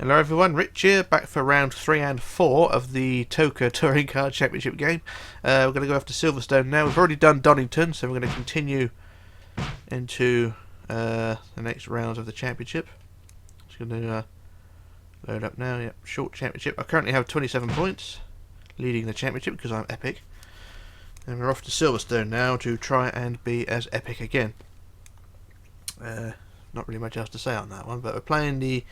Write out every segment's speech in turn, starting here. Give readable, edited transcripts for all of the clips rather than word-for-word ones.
Hello everyone, Rich here, back for round 3 and 4 of the Toca Touring Car Championship game. We're going to go after Silverstone now. We've already done Donington, so we're going to continue into the next rounds of the championship. Just going to load up now. Yep, short championship. I currently have 27 points, leading the championship because I'm epic. And we're off to Silverstone now to try and be as epic again. Not really much else to say on that one, but we're playing the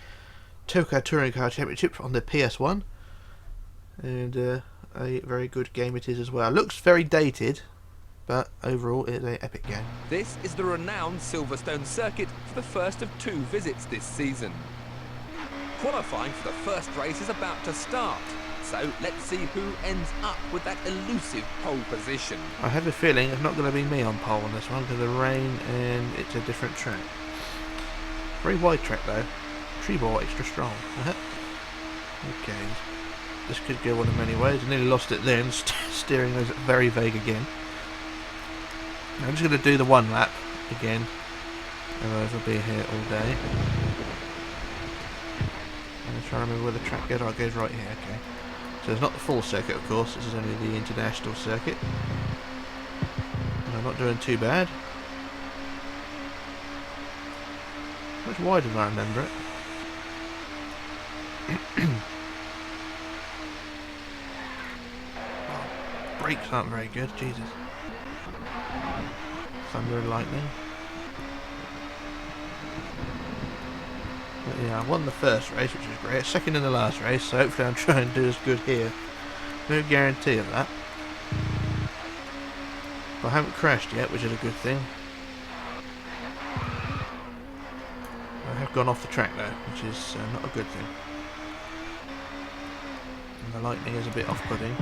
Toca Touring Car Championship on the PS1, and a very good game it is as well. Looks very dated, but overall it's an epic game. This is the renowned Silverstone Circuit for the first of 2 visits this season. Qualifying for the first race is about to start, so let's see who ends up with that elusive pole position. I have a feeling it's not going to be me on pole on this one because of the rain and it's a different track. Very wide track though. Tree ball extra strong. Okay, this could go one of many ways. I nearly lost it then. Steering is very vague again. I'm just going to do the 1 lap again, otherwise I'll be here all day. I'm trying to remember where the track goes. Oh, it goes right here. Okay, so it's not the full circuit, of course. This is only the international circuit. And I'm not doing too bad. Much wider than I remember it. Brakes aren't very good, Jesus. Thunder and lightning. But yeah, I won the first race, which is great. Second in the last race, so hopefully I'll try and do as good here. No guarantee of that. But I haven't crashed yet, which is a good thing. I have gone off the track though, which is not a good thing. And the lightning is a bit off-putting.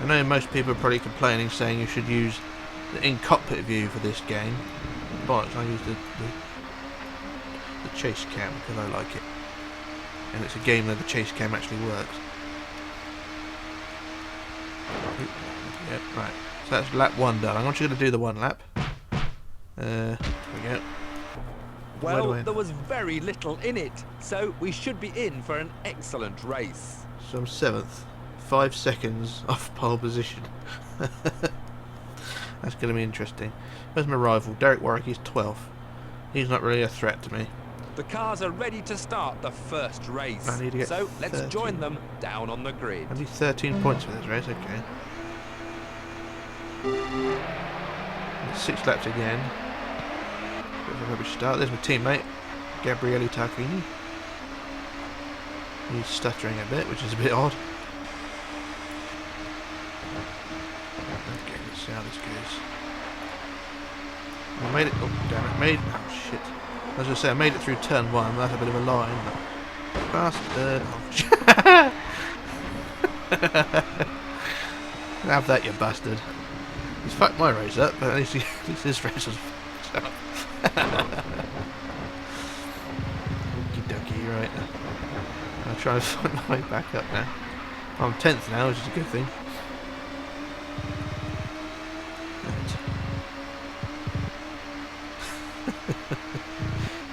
I know most people are probably complaining, saying you should use the in-cockpit view for this game. But I use the chase cam because I like it. And it's a game where the chase cam actually works. Yep, right. So that's lap 1 done. I'm actually going to do the 1 lap. There we go. Well, there was very little in it, so we should be in for an excellent race. So I'm 7th. 5 seconds off pole position. That's going to be interesting. Where's my rival? Derek Warwick, he's 12th. He's not really a threat to me. The cars are ready to start the first race, I need to get so let's 13. Join them down on the grid. I need 13 points for this race, okay. 6 laps again. Bit of a rubbish start. There's my teammate, Gabriele Tarquini. He's stuttering a bit, which is a bit odd. Okay, let's see how this goes. I made it. Oh, damn it. Oh, shit. I was going to say, I made it through turn 1. That's a bit of a line. Bastard. Oh, have that, you bastard. He's fucked my race up, but at least his race was fucked up. Okie dokie, right. I'll try and find my way back up now. I'm 10th now, which is a good thing. Right.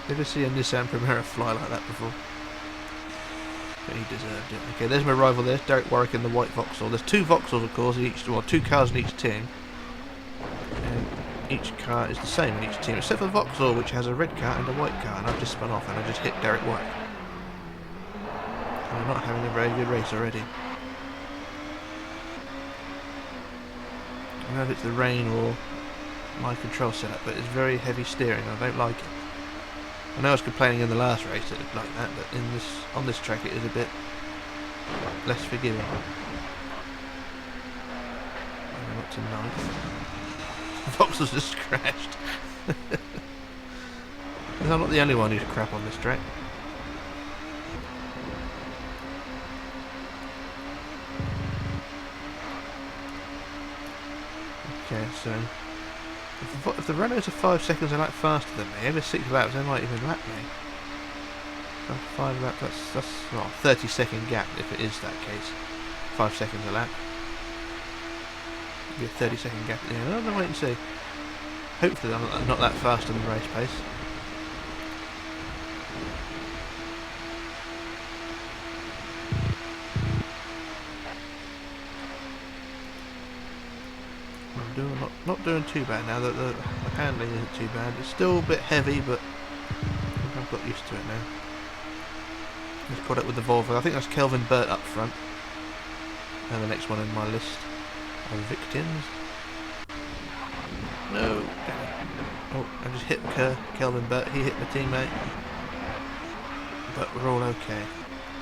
Never see a Nissan Primera fly like that before. But he deserved it. Okay, there's my rival there, Derek Warwick in the white Vauxhall. There's 2 Vauxhalls, of course, in each, well, 2 cars in each team. And each car is the same in each team, except for Vauxhall, which has a red car and a white car, and I've just spun off and I just hit Derek Warwick. I'm not having a very good race already. I don't know if it's the rain or my control setup, but it's very heavy steering. I don't like it. I know I was complaining in the last race that it was like that, but on this track it is a bit less forgiving. I'm up to 9th. Vauxhall's just crashed. I'm not the only one who's crap on this track. Okay, so if the Renaults are 5 seconds a lap faster than me, over 6 laps they might even lap me. So 5 laps, that's well, 30-second gap if it is that case. 5 seconds a lap. Be a 30-second gap at the end. I'll wait and see. Hopefully I'm not that fast in the race pace. not doing too bad now. The handling isn't too bad. It's still a bit heavy, but I think I've got used to it now. Just caught up with the Volvo. I think that's Kelvin Burt up front. And the next one in my list of victims. No. Oh, I just hit Kelvin Burt. He hit my teammate. But we're all okay.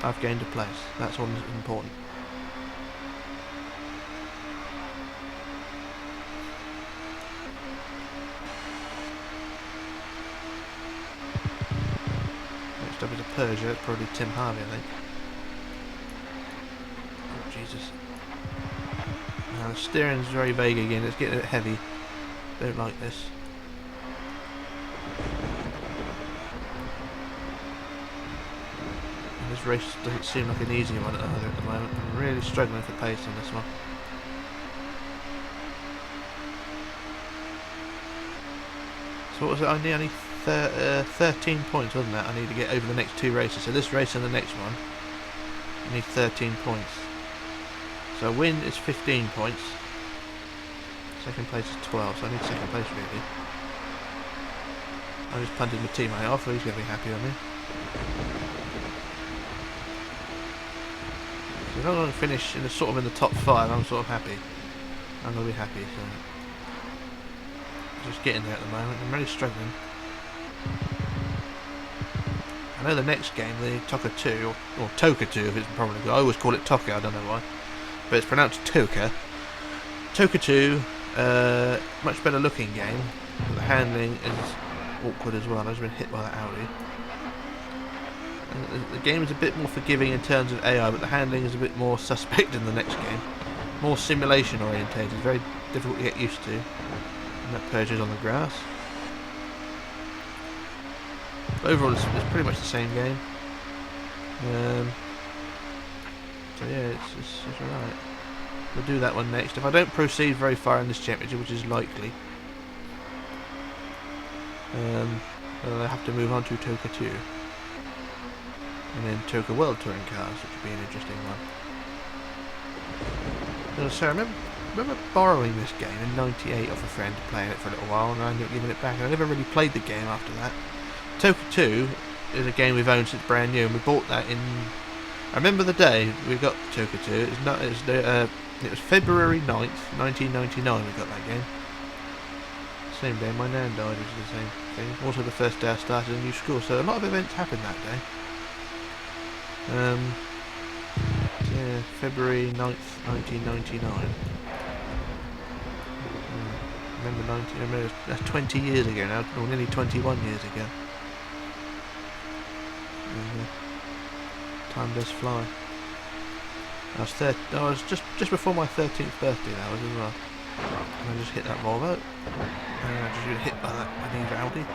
I've gained a place. That's all that's important. Next up is a Peugeot. It's probably Tim Harvey, I think. Oh, Jesus. Now, the steering's very vague again. It's getting a bit heavy. Don't like this. This race doesn't seem like an easy one either at the moment. I'm really struggling for pace on this one. So what was it? I need 13 points, wasn't that? I need to get over the next two races. So this race and the next one, I need 13 points. So a win is 15 points. Second place is 12, so I need second place really. I just punted my teammate off, so he's going to be happy with me. So if I'm going to finish in the top 5, I'm sort of happy. I'm going to be happy. So just getting there at the moment. I'm really struggling. I know the next game, the Toca 2 or Toca 2, if it's probably. I always call it Toca. I don't know why, but it's pronounced Toca. Toca 2, much better looking game. But the handling is awkward as well. I've just been hit by that Audi. The game is a bit more forgiving in terms of AI, but the handling is a bit more suspect in the next game. More simulation orientated, very difficult to get used to. And that Peugeot's on the grass. But overall, it's pretty much the same game. So yeah, it's alright. We'll do that one next. If I don't proceed very far in this championship, which is likely, I'll have to move on to Toca 2. And then Toca World Touring Cars, which would be an interesting one. So I remember borrowing this game in '98 off a friend, playing it for a little while, and I ended up giving it back, and I never really played the game after that. Toca 2 is a game we've owned since brand new, and we bought that in... I remember the day we got Toca 2, it was February 9th, 1999 we got that game. Same day my nan died, which is the same thing. Also the first day I started a new school, so a lot of events happened that day. Yeah, February 9th, 1999. Remember that's 20 years ago now, or nearly 21 years ago. Time does fly. I was just before my 13th birthday that was as well. And I just hit that Volvo. And I just got hit by that Untitled Audi.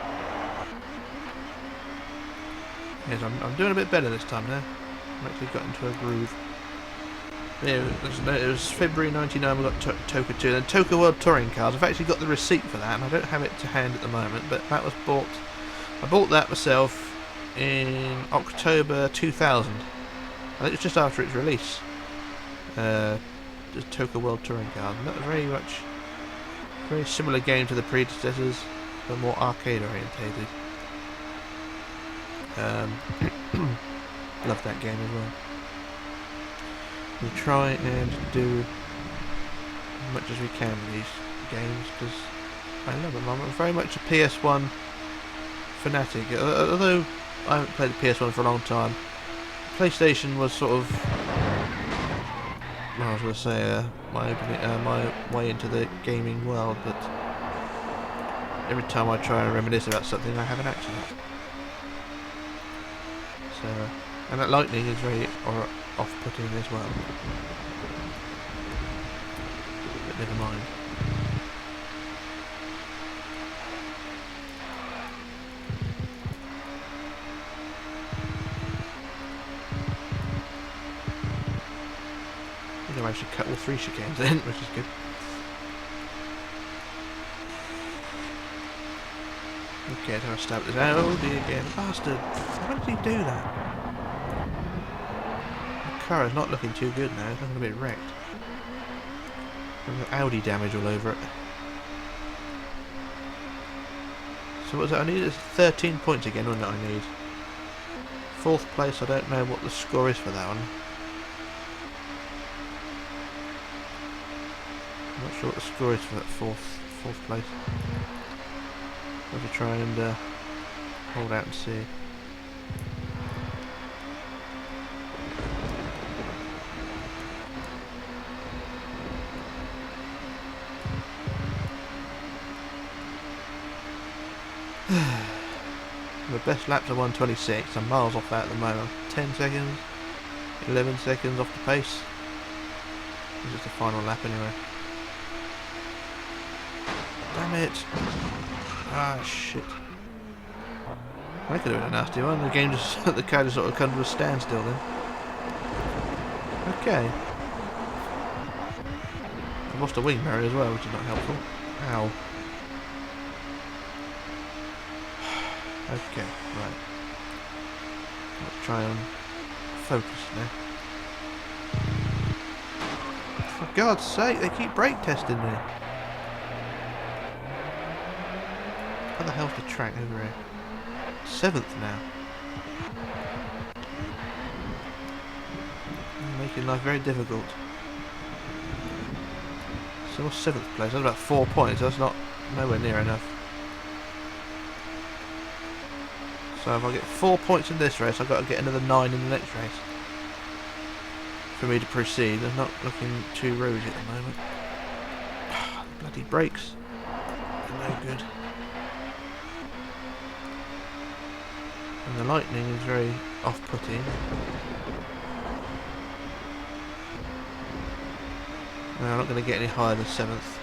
Yes, I'm doing a bit better this time now. I've actually got into a groove. Yeah, it was February '99 we got Toca 2. Then Toca World Touring Cars. I've actually got the receipt for that, and I don't have it to hand at the moment. But that was bought. I bought that myself in October 2000. I think it's just after its release. Just Toca World Touring Cars. And that was very similar game to the predecessors, but more arcade orientated. Love that game as well. We try and do as much as we can with these games because I love them. I'm very much a PS1 fanatic. Although I haven't played the PS1 for a long time, PlayStation was sort of, well, I was going to say my way into the gaming world, but every time I try and reminisce about something, I have an accident. So, and that lightning is very off-putting as well. But never mind. I think I managed to cut all 3 chicanes in, which is good. Okay, so I stabbed this Audi again. Bastard! Why did he do that? The car is not looking too good now. It's going to be wrecked. I've got Audi damage all over it. So what was it? I needed 13 points again, wasn't it? I need 4th place. I don't know what the score is for that one. I'm not sure what the score is for that fourth place. I'll have to try and hold out and see. The best laps are 1:26. I'm miles off that at the moment. 10 seconds, 11 seconds off the pace. This is the final lap anyway. Damn it! Ah, shit. I could have been a nasty one. The game just, the car just sort of come to a standstill then. Okay. I've lost a wing mirror as well, which is not helpful. Ow. Okay, right. Let's try and focus now. For God's sake, they keep brake testing me. How the hell's the track over here? 7th now. Making life very difficult. Still 7th place. That's about 4 points. That's not nowhere near enough. So if I get 4 points in this race, I've got to get another 9 in the next race for me to proceed. They're not looking too rosy at the moment. Bloody brakes. They're no good. And the lightning is very off-putting. No, I'm not going to get any higher than 7th.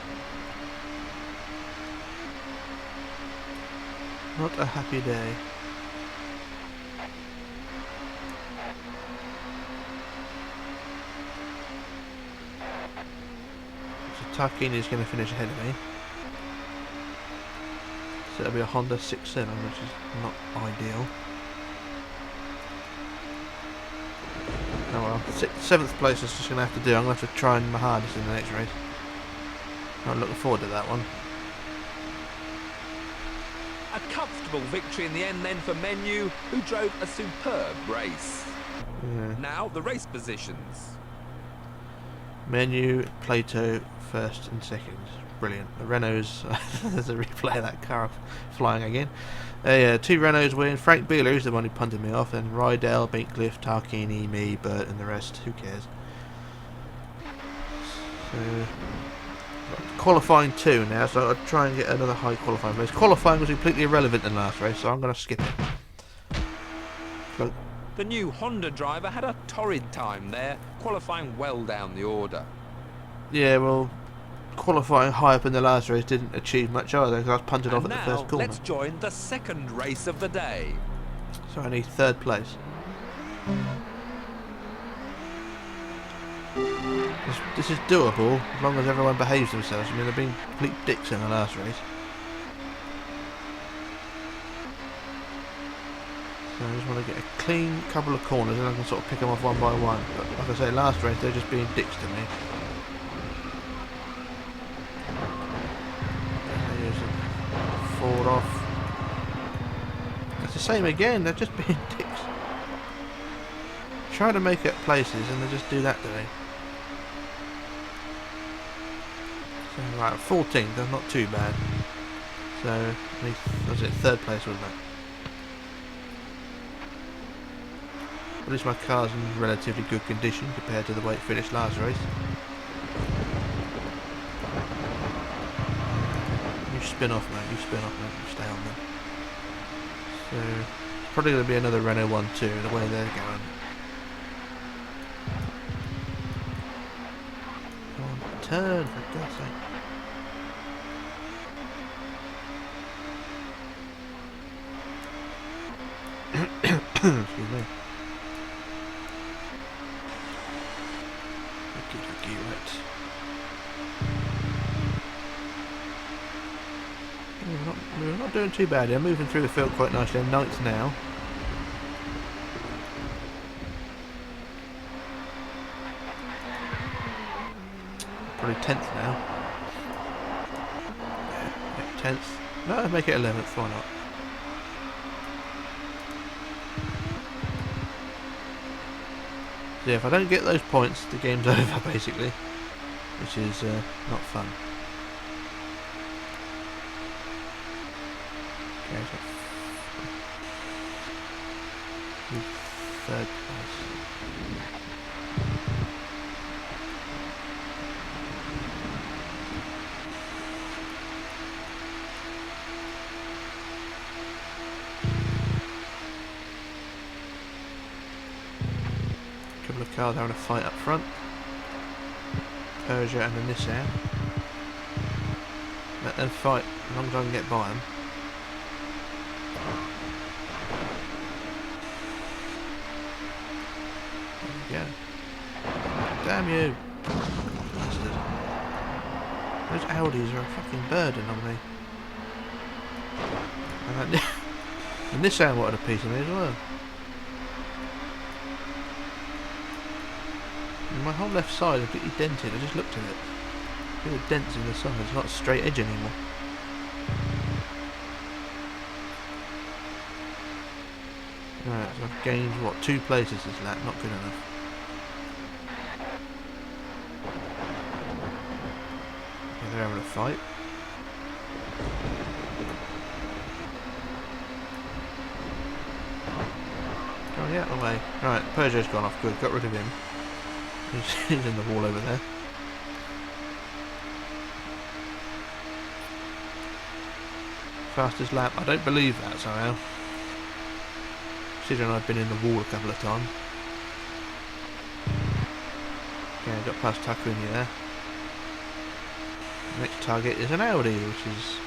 Not a happy day. So Tarquini is going to finish ahead of me. So it'll be a Honda 6.7, which is not ideal. Oh well, 7th place is just going to have to do. I'm going to have to try my hardest in the next race. I'm looking forward to that one. A comfortable victory in the end then for Menu, who drove a superb race. Yeah. Now the race positions. Menu, Plato, 1st and 2nd. Brilliant. The Renaults, there's a replay of that car flying again. 2 Renaults win. Frank Beeler, who's the one who punted me off, and Rydell, Binkliffe, Tarquini, me, Burt, and the rest. Who cares? So, qualifying 2 now, so I'll try and get another high qualifying race. Qualifying was completely irrelevant in the last race, so I'm going to skip it. So, The new Honda driver had a torrid time there, qualifying well down the order. yeah, well, qualifying high up in the last race didn't achieve much either, because I was punted off at the first corner. Let's join the second race of the day. So I need 3rd place. This is doable as long as everyone behaves themselves. I mean, they've been complete dicks in the last race. So I just want to get a clean couple of corners and I can sort of pick them off one by one. But like I say, last race they're just being dicks to me. Forward off. It's the same again, they're just being dicks. Trying to make up places and they just do that to me. So right, 14th, that's not too bad. So, was it 3rd place, wasn't it? At least my car's in relatively good condition compared to the way it finished last race. You spin off, mate. You spin off, mate. You stay on there. So, it's probably going to be another Renault 1-2, the way they're going. Come on, turn, for God's sake. Excuse me. Okay, right. We're not doing too bad here. I'm moving through the field quite nicely. I'm 9th now. Probably 10th now. Yeah, 10th. No, make it 11th, why not? So yeah, if I don't get those points, the game's over basically, which is not fun. Okay, so third place. Couple of cars having a fight up front. Persia and a Nissan. Let them fight as long as I can get by them. There we go. Damn you! Bastard. Those Audis are a fucking burden on me. And that the Nissan wanted a piece of me as well. And my whole left side is completely dented. I just looked at it. Look at the dents in the side. It's not a straight edge anymore. Right, so I've gained what, 2 places this lap. Not good enough. Okay, they're having a fight. Oh yeah, away. Right, Peugeot's gone off. Good, got rid of him. He's in the wall over there. Fastest lap. I don't believe that somehow. Considering I've been in the wall a couple of times. Okay, got past Tucker in there. The next target is an Audi, which is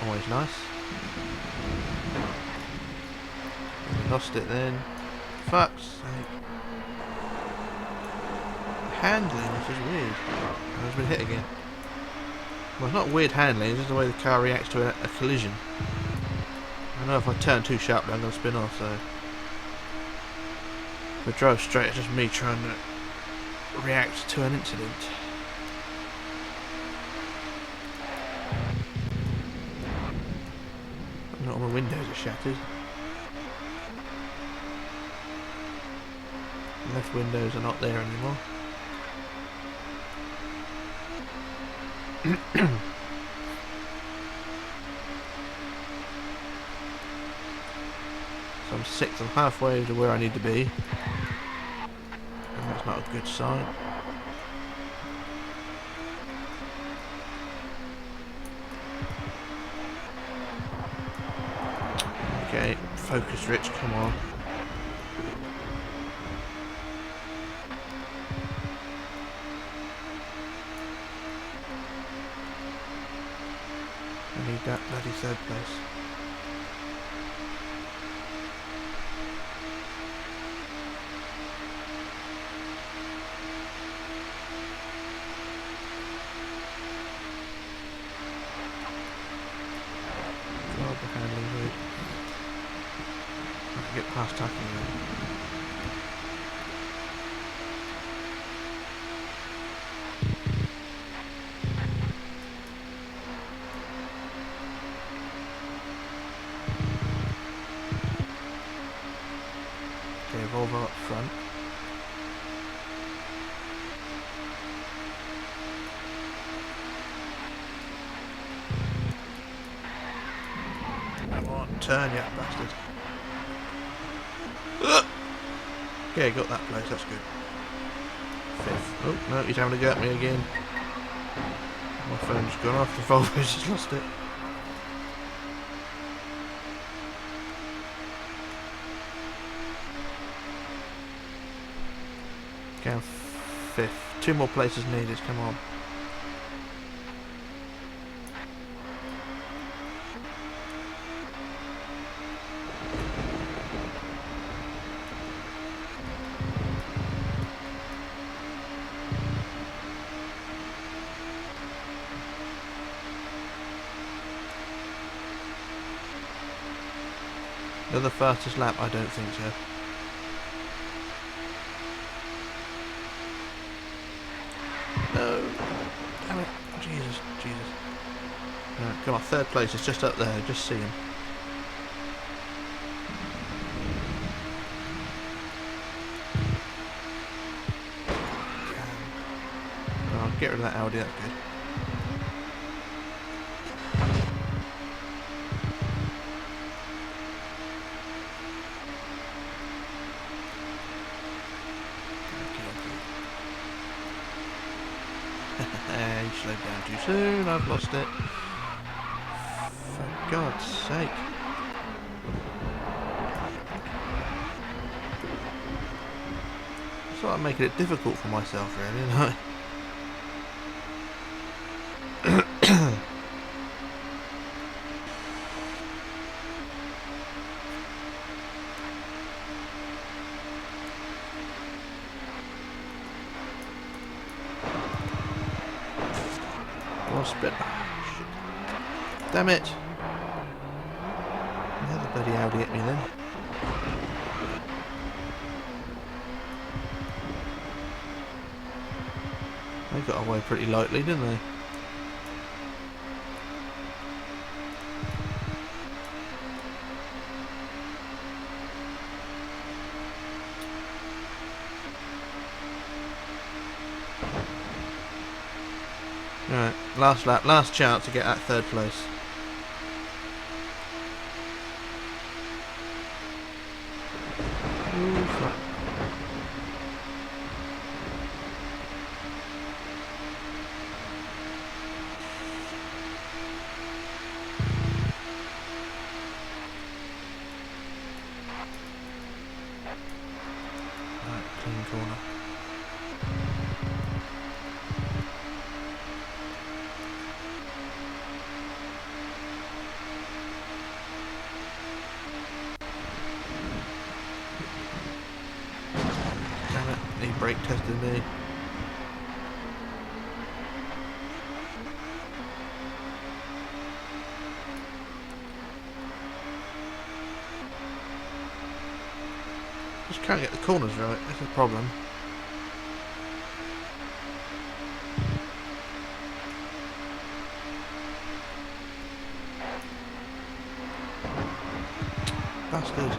always nice. Lost it then. Fuck's sake. Handling is just weird. I've been hit again. Well, it's not weird handling, it's just the way the car reacts to a collision. I know if I turn too sharply I'm going to spin off, so... If I drive straight, it's just me trying to react to an incident. Not all my windows are shattered. The left windows are not there anymore. So I'm 6th, I'm halfway to where I need to be. And that's not a good sign. Okay, focus Rich, come on. I need that bloody 3rd place. God, the handling's weird. I can get past tacking now. Volvo up front. Come on, turn, you bastard. Okay, got that place, that's good. 5th. Oh, no, he's having a go at me again. My phone's gone off, the Volvo's just lost it. Okay, I'm 5th. 2 more places needed, come on. You're the fastest lap? I don't think so. No! Damn it! Jesus, Jesus. Right, come on, third place. It's just up there. Just see him. Oh, get rid of that Audi. That's good. And slowed down too soon. I've lost it. For God's sake. I sort of making it difficult for myself, really, isn't I? One spin. Oh, shit. Damn it! Another bloody Audi hit me then. They got away pretty lightly, didn't they? Right, last lap, last chance to get that third place. Ooh, fuck. Right, clean corner. He brake tested me. Just can't get the corners right, that's the problem. Bastard.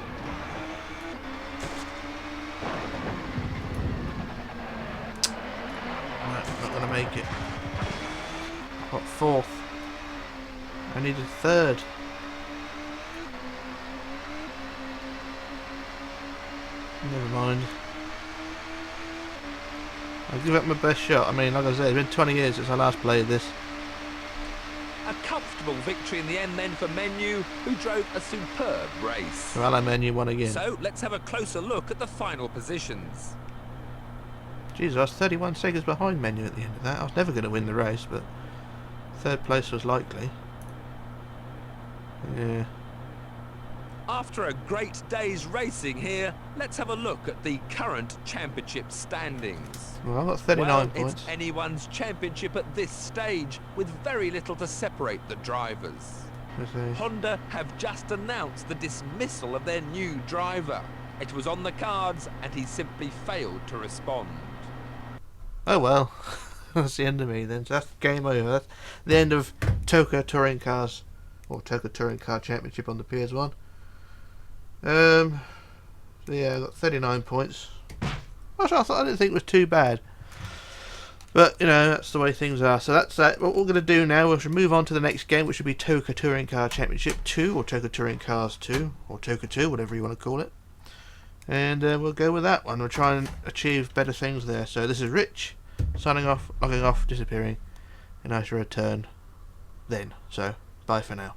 Make it. Got fourth. I needed third. Never mind. I'll give it my best shot. I mean, like I said, it's been 20 years since I last played this. A comfortable victory in the end then for Menu, who drove a superb race. So hello Menu, won again. So let's have a closer look at the final positions. Jesus, I was 31 seconds behind Menu at the end of that. I was never going to win the race, but third place was likely. Yeah. After a great day's racing here, let's have a look at the current championship standings. Well, I've got 39 points. It's anyone's championship at this stage, with very little to separate the drivers. Honda have just announced the dismissal of their new driver. It was on the cards, and he simply failed to respond. Oh well, that's the end of me then. So that's game over. That's the end of Toca Touring Cars, or Toca Touring Car Championship on the PS1. So yeah, I got 39 points. I didn't think it was too bad, but you know, that's the way things are. So that's that. What we're going to do now, we should move on to the next game, which should be Toca Touring Car Championship 2, or Toca Touring Cars 2, or Toca 2, whatever you want to call it. And we'll go with that one. We'll try and achieve better things there. So this is Rich, signing off, logging off, disappearing, and I shall return then. So bye for now.